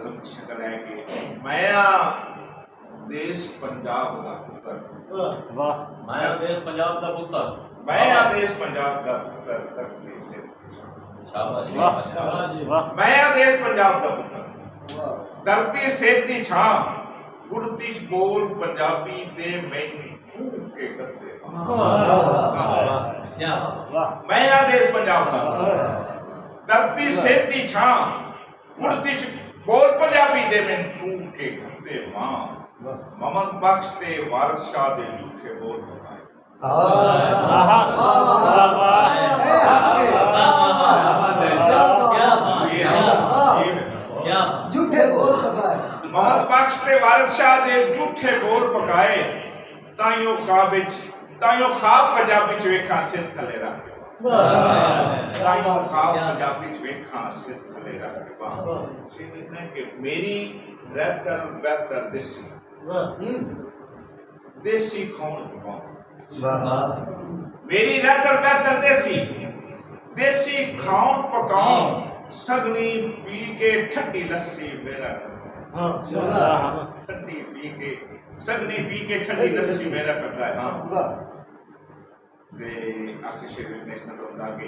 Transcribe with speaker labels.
Speaker 1: नज़म की शक्ल है कि मैं देश पंजाब का पुत्र,
Speaker 2: वाह,
Speaker 3: मैं देश पंजाब का पुत्र,
Speaker 1: मैं देश पंजाब का पुत्र धरती से,
Speaker 3: शाबाश
Speaker 2: वाह,
Speaker 3: शाबाश।
Speaker 2: वाह,
Speaker 1: मैं देश पंजाब का पुत्र धरती सेठ दी छां गुड़ती बोल पंजाबी दे मैनू फूक के करते
Speaker 3: क्या
Speaker 2: वाह,
Speaker 1: मैं देश पंजाब का पुत्र धरती सेठ दी छां गुड़ती बोल पंजाबी दे मैनू फूक के करते मां मोहम्मद बख्श ते वारिस शाह दे झूठे बोल बनाए
Speaker 4: झूठे बोल पकाए
Speaker 1: मोहम्मद बख्श ते वारिस शाह दे झूठे बोल पकाए ताइयों ख्वाब पंजाबी च वेखा सिर थले रख ताइयों ख्वाब पंजाबी च वेखा सिर थले रख के मेरी रहतर बेहतर देसी कौन पकाऊं मेरी रहतर बेहतर देसी खाऊं पकाऊं सगनी पी के ठंडी लस्सी मेरा ठंडी पी के सगनी पी के ठंडी लस्सी मेरा करता है हाँ ते आखिर शेर ने इस तरह के